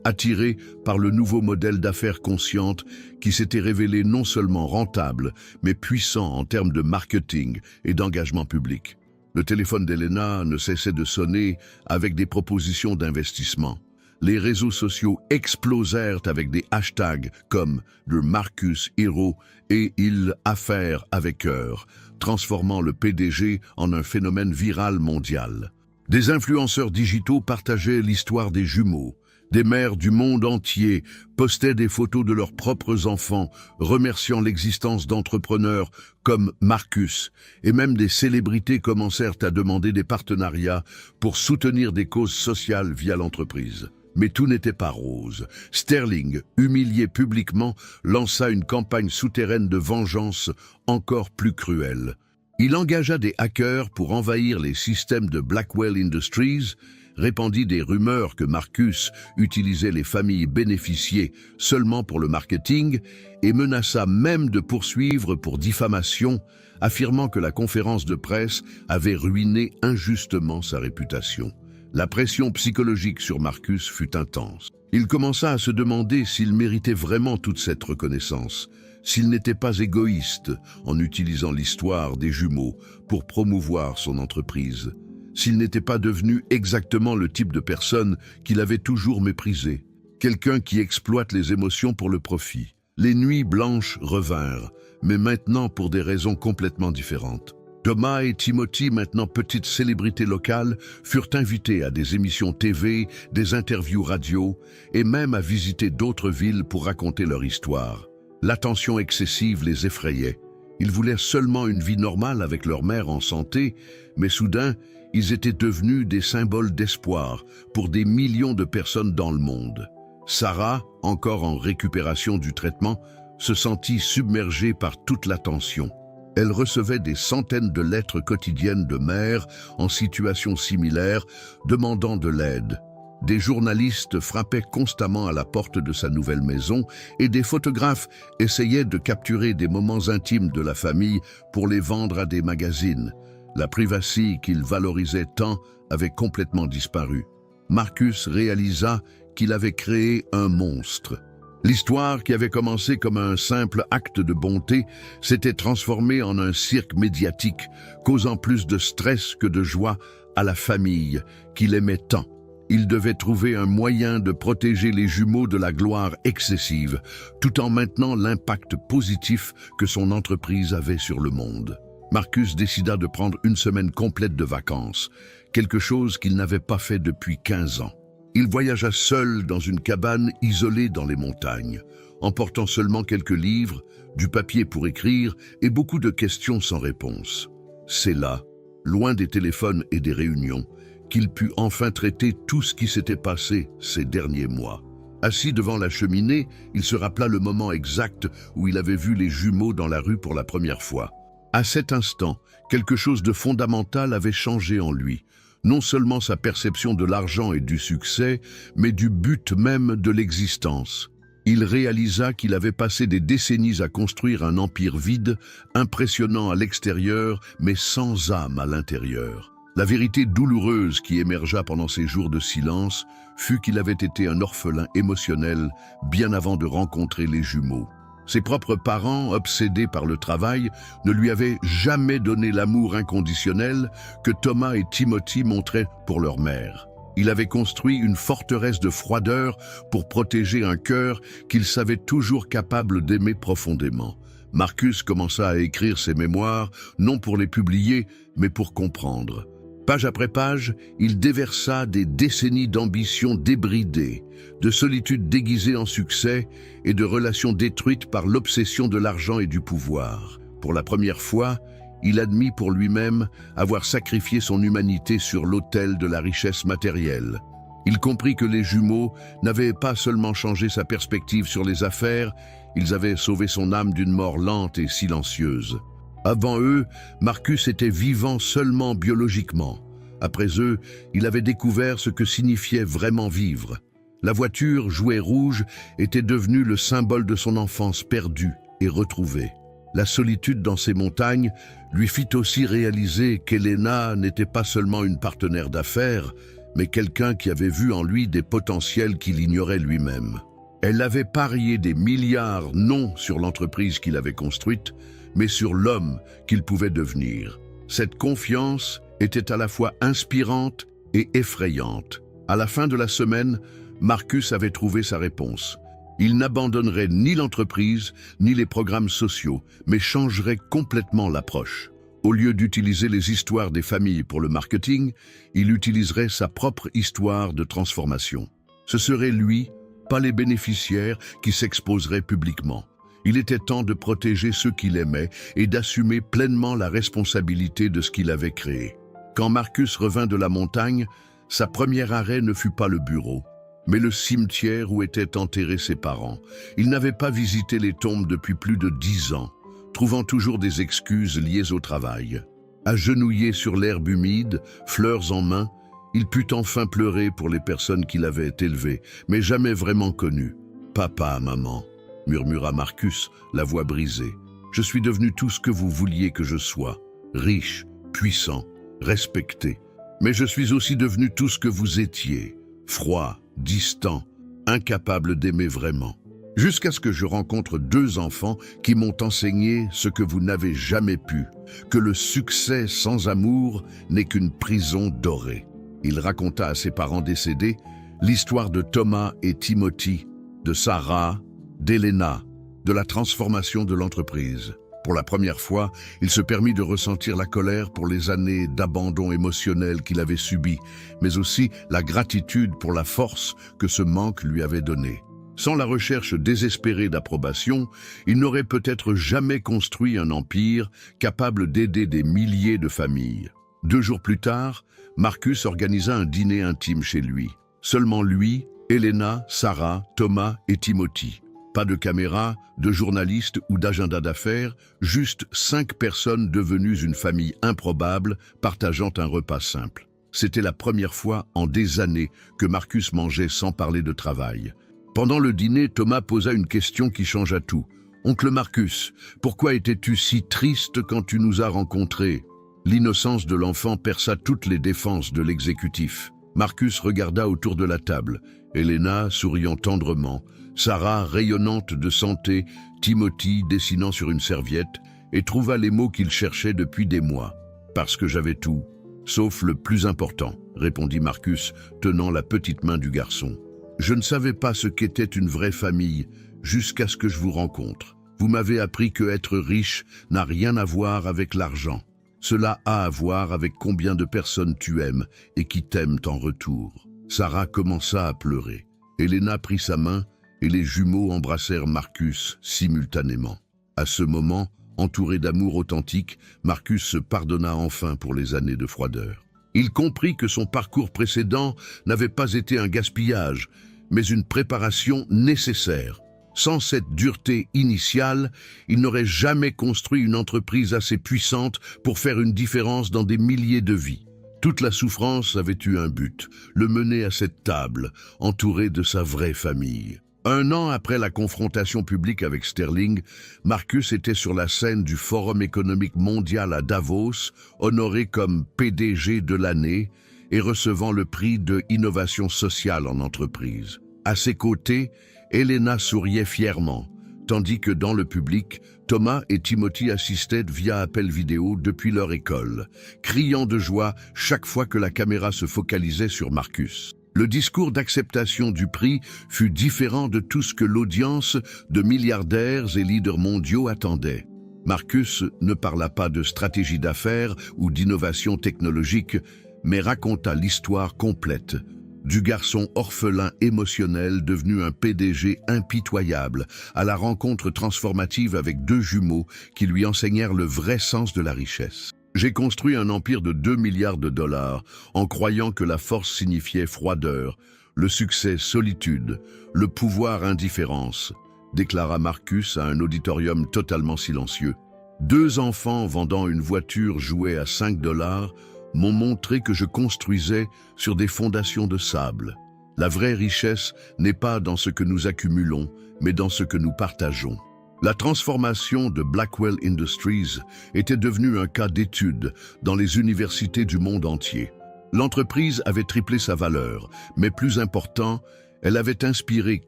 attirés par le nouveau modèle d'affaires consciente qui s'était révélé non seulement rentable, mais puissant en termes de marketing et d'engagement public. Le téléphone d'Elena ne cessait de sonner avec des propositions d'investissement. Les réseaux sociaux explosèrent avec des hashtags comme le Marcus Hero et il affaires avec cœur, transformant le PDG en un phénomène viral mondial. Des influenceurs digitaux partageaient l'histoire des jumeaux. Des mères du monde entier postaient des photos de leurs propres enfants, remerciant l'existence d'entrepreneurs comme Marcus, et même des célébrités commencèrent à demander des partenariats pour soutenir des causes sociales via l'entreprise. Mais tout n'était pas rose. Sterling, humilié publiquement, lança une campagne souterraine de vengeance encore plus cruelle. Il engagea des hackers pour envahir les systèmes de Blackwell Industries, répandit des rumeurs que Marcus utilisait les familles bénéficiées seulement pour le marketing et menaça même de poursuivre pour diffamation, affirmant que la conférence de presse avait ruiné injustement sa réputation. La pression psychologique sur Marcus fut intense. Il commença à se demander s'il méritait vraiment toute cette reconnaissance, s'il n'était pas égoïste en utilisant l'histoire des jumeaux pour promouvoir son entreprise, s'il n'était pas devenu exactement le type de personne qu'il avait toujours méprisé, quelqu'un qui exploite les émotions pour le profit. Les nuits blanches revinrent, mais maintenant pour des raisons complètement différentes. Thomas et Timothy, maintenant petites célébrités locales, furent invités à des émissions TV, des interviews radio et même à visiter d'autres villes pour raconter leur histoire. L'attention excessive les effrayait. Ils voulaient seulement une vie normale avec leur mère en santé, mais soudain, ils étaient devenus des symboles d'espoir pour des millions de personnes dans le monde. Sarah, encore en récupération du traitement, se sentit submergée par toute l'attention. Elle recevait des centaines de lettres quotidiennes de mères en situation similaire, demandant de l'aide. Des journalistes frappaient constamment à la porte de sa nouvelle maison et des photographes essayaient de capturer des moments intimes de la famille pour les vendre à des magazines. La privacy qu'il valorisait tant avait complètement disparu. Marcus réalisa qu'il avait créé un monstre. L'histoire, qui avait commencé comme un simple acte de bonté, s'était transformée en un cirque médiatique, causant plus de stress que de joie à la famille qu'il aimait tant. Il devait trouver un moyen de protéger les jumeaux de la gloire excessive, tout en maintenant l'impact positif que son entreprise avait sur le monde. Marcus décida de prendre une semaine complète de vacances, quelque chose qu'il n'avait pas fait depuis 15 ans. Il voyagea seul dans une cabane isolée dans les montagnes, emportant seulement quelques livres, du papier pour écrire et beaucoup de questions sans réponse. C'est là, loin des téléphones et des réunions, qu'il put enfin traiter tout ce qui s'était passé ces derniers mois. Assis devant la cheminée, il se rappela le moment exact où il avait vu les jumeaux dans la rue pour la première fois. À cet instant, quelque chose de fondamental avait changé en lui. Non seulement sa perception de l'argent et du succès, mais du but même de l'existence. Il réalisa qu'il avait passé des décennies à construire un empire vide, impressionnant à l'extérieur, mais sans âme à l'intérieur. La vérité douloureuse qui émergea pendant ces jours de silence fut qu'il avait été un orphelin émotionnel bien avant de rencontrer les jumeaux. Ses propres parents, obsédés par le travail, ne lui avaient jamais donné l'amour inconditionnel que Thomas et Timothy montraient pour leur mère. Il avait construit une forteresse de froideur pour protéger un cœur qu'il savait toujours capable d'aimer profondément. Marcus commença à écrire ses mémoires, non pour les publier, mais pour comprendre. Page après page, il déversa des décennies d'ambitions débridées, de solitude déguisée en succès et de relations détruites par l'obsession de l'argent et du pouvoir. Pour la première fois, il admit pour lui-même avoir sacrifié son humanité sur l'autel de la richesse matérielle. Il comprit que les jumeaux n'avaient pas seulement changé sa perspective sur les affaires, ils avaient sauvé son âme d'une mort lente et silencieuse. Avant eux, Marcus était vivant seulement biologiquement. Après eux, il avait découvert ce que signifiait vraiment vivre. La voiture, jouet rouge, était devenue le symbole de son enfance perdue et retrouvée. La solitude dans ces montagnes lui fit aussi réaliser qu'Helena n'était pas seulement une partenaire d'affaires, mais quelqu'un qui avait vu en lui des potentiels qu'il ignorait lui-même. Elle avait parié des milliards non sur l'entreprise qu'il avait construite, mais sur l'homme qu'il pouvait devenir. Cette confiance était à la fois inspirante et effrayante. À la fin de la semaine, Marcus avait trouvé sa réponse. Il n'abandonnerait ni l'entreprise, ni les programmes sociaux, mais changerait complètement l'approche. Au lieu d'utiliser les histoires des familles pour le marketing, il utiliserait sa propre histoire de transformation. Ce serait lui, pas les bénéficiaires, qui s'exposeraient publiquement. Il était temps de protéger ceux qu'il aimait et d'assumer pleinement la responsabilité de ce qu'il avait créé. Quand Marcus revint de la montagne, sa première arrêt ne fut pas le bureau, mais le cimetière où étaient enterrés ses parents. Il n'avait pas visité les tombes depuis plus de 10 ans, trouvant toujours des excuses liées au travail. Agenouillé sur l'herbe humide, fleurs en main, il put enfin pleurer pour les personnes qu'il avait élevées, mais jamais vraiment connues. « Papa, maman », murmura Marcus, la voix brisée. « Je suis devenu tout ce que vous vouliez que je sois, riche, puissant, respecté. Mais je suis aussi devenu tout ce que vous étiez, froid, distant, incapable d'aimer vraiment. Jusqu'à ce que je rencontre 2 enfants qui m'ont enseigné ce que vous n'avez jamais pu, que le succès sans amour n'est qu'une prison dorée. » Il raconta à ses parents décédés l'histoire de Thomas et Timothy, de Sarah, d'Helena, de la transformation de l'entreprise. Pour la première fois, il se permit de ressentir la colère pour les années d'abandon émotionnel qu'il avait subi, mais aussi la gratitude pour la force que ce manque lui avait donnée. Sans la recherche désespérée d'approbation, il n'aurait peut-être jamais construit un empire capable d'aider des milliers de familles. 2 jours plus tard, Marcus organisa un dîner intime chez lui. Seulement lui, Helena, Sarah, Thomas et Timothy. Pas de caméra, de journalistes ou d'agenda d'affaires, juste 5 personnes devenues une famille improbable, partageant un repas simple. C'était la première fois en des années que Marcus mangeait sans parler de travail. Pendant le dîner, Thomas posa une question qui changea tout. « Oncle Marcus, pourquoi étais-tu si triste quand tu nous as rencontrés ?» L'innocence de l'enfant perça toutes les défenses de l'exécutif. Marcus regarda autour de la table. Helena souriant tendrement, Sarah rayonnante de santé, Timothy dessinant sur une serviette, et trouva les mots qu'il cherchait depuis des mois. « Parce que j'avais tout, sauf le plus important », répondit Marcus, tenant la petite main du garçon. « Je ne savais pas ce qu'était une vraie famille, jusqu'à ce que je vous rencontre. Vous m'avez appris que être riche n'a rien à voir avec l'argent. Cela a à voir avec combien de personnes tu aimes et qui t'aiment en retour. » Sarah commença à pleurer. Helena prit sa main et les jumeaux embrassèrent Marcus simultanément. À ce moment, entouré d'amour authentique, Marcus se pardonna enfin pour les années de froideur. Il comprit que son parcours précédent n'avait pas été un gaspillage, mais une préparation nécessaire. Sans cette dureté initiale, il n'aurait jamais construit une entreprise assez puissante pour faire une différence dans des milliers de vies. Toute la souffrance avait eu un but, le mener à cette table, entouré de sa vraie famille. 1 an après la confrontation publique avec Sterling, Marcus était sur la scène du Forum économique mondial à Davos, honoré comme PDG de l'année et recevant le prix de innovation sociale en entreprise. À ses côtés, Helena souriait fièrement, tandis que dans le public, Thomas et Timothy assistaient via appel vidéo depuis leur école, criant de joie chaque fois que la caméra se focalisait sur Marcus. Le discours d'acceptation du prix fut différent de tout ce que l'audience de milliardaires et leaders mondiaux attendait. Marcus ne parla pas de stratégie d'affaires ou d'innovation technologique, mais raconta l'histoire complète du garçon orphelin émotionnel devenu un PDG impitoyable, à la rencontre transformative avec deux jumeaux qui lui enseignèrent le vrai sens de la richesse. J'ai construit un empire de 2 milliards de dollars en croyant que la force signifiait froideur, le succès solitude, le pouvoir indifférence, déclara Marcus à un auditorium totalement silencieux. 2 enfants vendant une voiture jouée à 5 dollars m'ont montré que je construisais sur des fondations de sable. La vraie richesse n'est pas dans ce que nous accumulons, mais dans ce que nous partageons. La transformation de Blackwell Industries était devenue un cas d'étude dans les universités du monde entier. L'entreprise avait triplé sa valeur, mais plus important, elle avait inspiré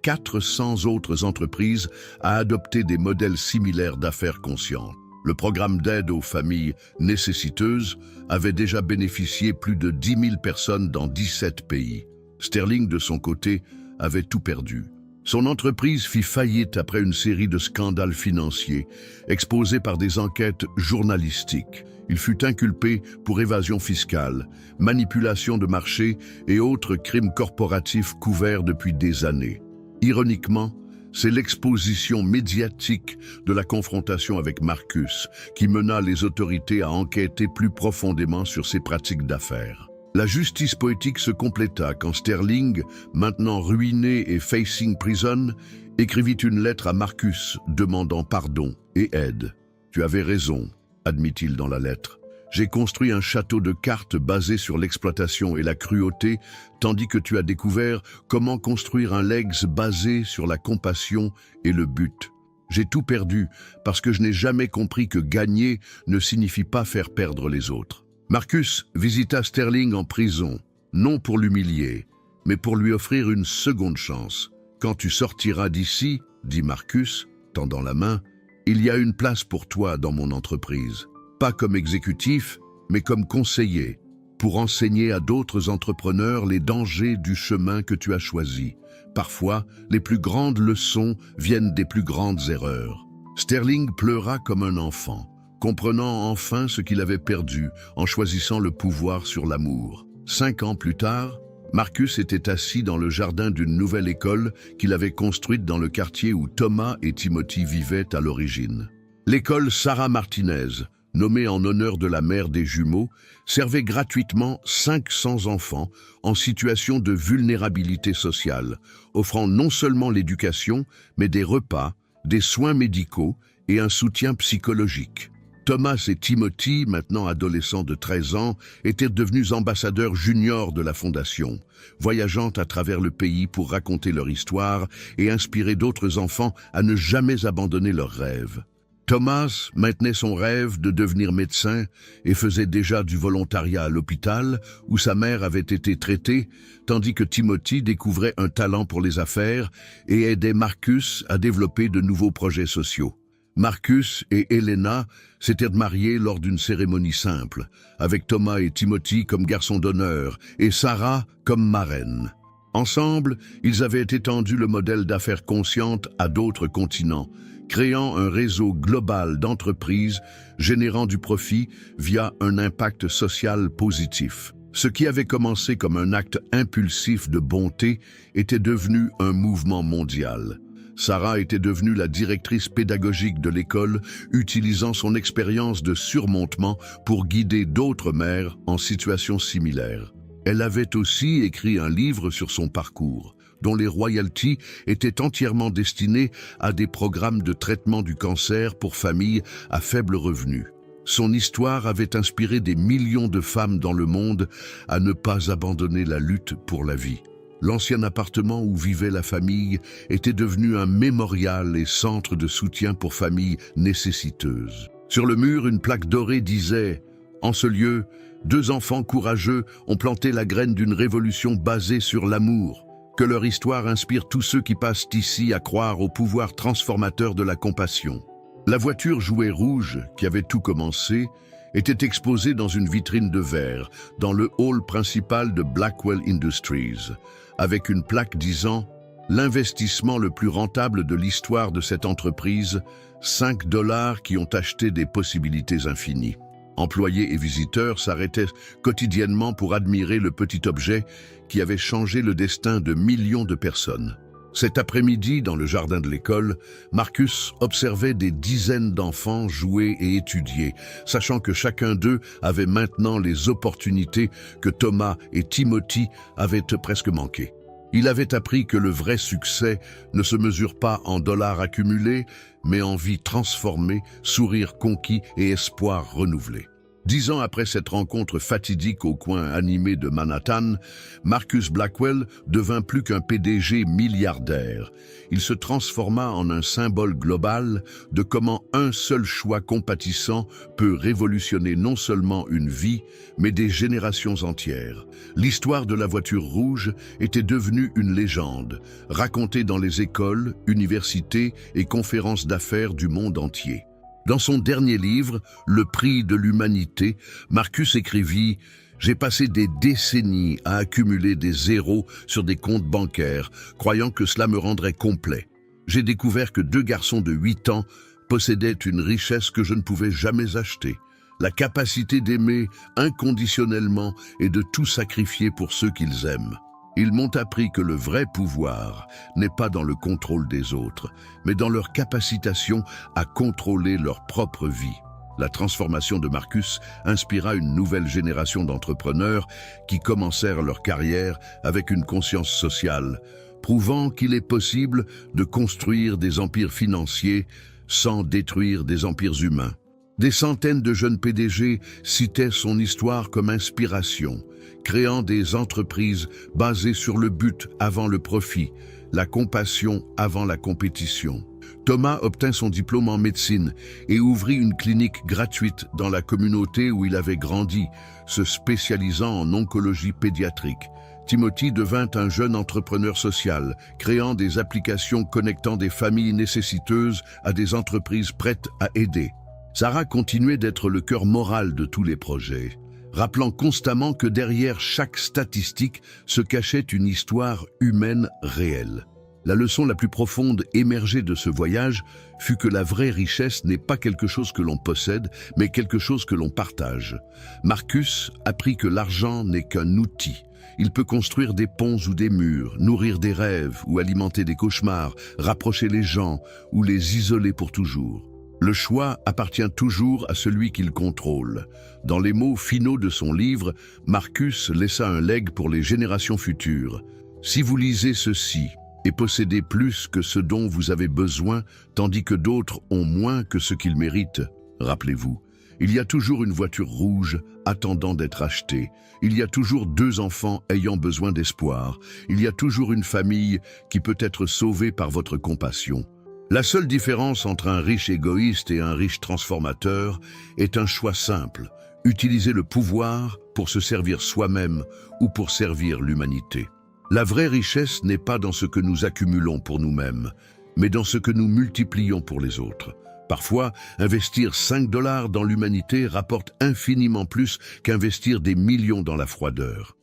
400 autres entreprises à adopter des modèles similaires d'affaires conscientes. Le programme d'aide aux familles nécessiteuses avait déjà bénéficié plus de 10 000 personnes dans 17 pays. Sterling, de son côté, avait tout perdu. Son entreprise fit faillite après une série de scandales financiers, exposés par des enquêtes journalistiques. Il fut inculpé pour évasion fiscale, manipulation de marché et autres crimes corporatifs couverts depuis des années. Ironiquement, c'est l'exposition médiatique de la confrontation avec Marcus qui mena les autorités à enquêter plus profondément sur ses pratiques d'affaires. La justice poétique se compléta quand Sterling, maintenant ruiné et facing prison, écrivit une lettre à Marcus demandant pardon et aide. « Tu avais raison », admit-il dans la lettre. J'ai construit un château de cartes basé sur l'exploitation et la cruauté, tandis que tu as découvert comment construire un legs basé sur la compassion et le but. J'ai tout perdu parce que je n'ai jamais compris que gagner ne signifie pas faire perdre les autres. Marcus visita Sterling en prison, non pour l'humilier, mais pour lui offrir une seconde chance. « Quand tu sortiras d'ici, dit Marcus, tendant la main, il y a une place pour toi dans mon entreprise. Pas comme exécutif, mais comme conseiller, pour enseigner à d'autres entrepreneurs les dangers du chemin que tu as choisi. Parfois, les plus grandes leçons viennent des plus grandes erreurs. » Sterling pleura comme un enfant, comprenant enfin ce qu'il avait perdu en choisissant le pouvoir sur l'amour. 5 ans plus tard, Marcus était assis dans le jardin d'une nouvelle école qu'il avait construite dans le quartier où Thomas et Timothy vivaient à l'origine. L'école Sarah Martinez, nommée en honneur de la mère des jumeaux, servait gratuitement 500 enfants en situation de vulnérabilité sociale, offrant non seulement l'éducation, mais des repas, des soins médicaux et un soutien psychologique. Thomas et Timothy, maintenant adolescents de 13 ans, étaient devenus ambassadeurs juniors de la fondation, voyageant à travers le pays pour raconter leur histoire et inspirer d'autres enfants à ne jamais abandonner leurs rêves. Thomas maintenait son rêve de devenir médecin et faisait déjà du volontariat à l'hôpital où sa mère avait été traitée, tandis que Timothy découvrait un talent pour les affaires et aidait Marcus à développer de nouveaux projets sociaux. Marcus et Helena s'étaient mariés lors d'une cérémonie simple, avec Thomas et Timothy comme garçons d'honneur et Sarah comme marraine. Ensemble, ils avaient étendu le modèle d'affaires conscientes à d'autres continents, créant un réseau global d'entreprises générant du profit via un impact social positif. Ce qui avait commencé comme un acte impulsif de bonté était devenu un mouvement mondial. Sarah était devenue la directrice pédagogique de l'école, utilisant son expérience de surmontement pour guider d'autres mères en situation similaire. Elle avait aussi écrit un livre sur son parcours, dont les royalties étaient entièrement destinées à des programmes de traitement du cancer pour familles à faible revenu. Son histoire avait inspiré des millions de femmes dans le monde à ne pas abandonner la lutte pour la vie. L'ancien appartement où vivait la famille était devenu un mémorial et centre de soutien pour familles nécessiteuses. Sur le mur, une plaque dorée disait « En ce lieu, 2 enfants courageux ont planté la graine d'une révolution basée sur l'amour. Que leur histoire inspire tous ceux qui passent ici à croire au pouvoir transformateur de la compassion. La voiture jouet rouge, qui avait tout commencé, était exposée dans une vitrine de verre, dans le hall principal de Blackwell Industries, avec une plaque disant « L'investissement le plus rentable de l'histoire de cette entreprise, 5 $ qui ont acheté des possibilités infinies ». Employés et visiteurs s'arrêtaient quotidiennement pour admirer le petit objet qui avait changé le destin de millions de personnes. Cet après-midi, dans le jardin de l'école, Marcus observait des dizaines d'enfants jouer et étudier, sachant que chacun d'eux avait maintenant les opportunités que Thomas et Timothy avaient presque manquées. Il avait appris que le vrai succès ne se mesure pas en dollars accumulés, mais en vies transformées, sourires conquis et espoirs renouvelés. 10 ans après cette rencontre fatidique au coin animé de Manhattan, Marcus Blackwell devint plus qu'un PDG milliardaire. Il se transforma en un symbole global de comment un seul choix compatissant peut révolutionner non seulement une vie, mais des générations entières. L'histoire de la voiture rouge était devenue une légende, racontée dans les écoles, universités et conférences d'affaires du monde entier. Dans son dernier livre, Le prix de l'humanité, Marcus écrivit « J'ai passé des décennies à accumuler des zéros sur des comptes bancaires, croyant que cela me rendrait complet. J'ai découvert que 2 garçons de 8 ans possédaient une richesse que je ne pouvais jamais acheter, la capacité d'aimer inconditionnellement et de tout sacrifier pour ceux qu'ils aiment. Ils m'ont appris que le vrai pouvoir n'est pas dans le contrôle des autres, mais dans leur capacitation à contrôler leur propre vie. » La transformation de Marcus inspira une nouvelle génération d'entrepreneurs qui commencèrent leur carrière avec une conscience sociale, prouvant qu'il est possible de construire des empires financiers sans détruire des empires humains. Des centaines de jeunes PDG citaient son histoire comme inspiration, créant des entreprises basées sur le but avant le profit, la compassion avant la compétition. Thomas obtint son diplôme en médecine et ouvrit une clinique gratuite dans la communauté où il avait grandi, se spécialisant en oncologie pédiatrique. Timothy devint un jeune entrepreneur social, créant des applications connectant des familles nécessiteuses à des entreprises prêtes à aider. Sarah continuait d'être le cœur moral de tous les projets, rappelant constamment que derrière chaque statistique se cachait une histoire humaine réelle. La leçon la plus profonde émergée de ce voyage fut que la vraie richesse n'est pas quelque chose que l'on possède, mais quelque chose que l'on partage. Marcus apprit que l'argent n'est qu'un outil. Il peut construire des ponts ou des murs, nourrir des rêves ou alimenter des cauchemars, rapprocher les gens ou les isoler pour toujours. Le choix appartient toujours à celui qu'il contrôle. Dans les mots finaux de son livre, Marcus laissa un legs pour les générations futures. Si vous lisez ceci et possédez plus que ce dont vous avez besoin, tandis que d'autres ont moins que ce qu'ils méritent, rappelez-vous, il y a toujours une voiture rouge attendant d'être achetée. Il y a toujours 2 enfants ayant besoin d'espoir. Il y a toujours une famille qui peut être sauvée par votre compassion. La seule différence entre un riche égoïste et un riche transformateur est un choix simple, utiliser le pouvoir pour se servir soi-même ou pour servir l'humanité. La vraie richesse n'est pas dans ce que nous accumulons pour nous-mêmes, mais dans ce que nous multiplions pour les autres. Parfois, investir 5 $ dans l'humanité rapporte infiniment plus qu'investir des millions dans la froideur.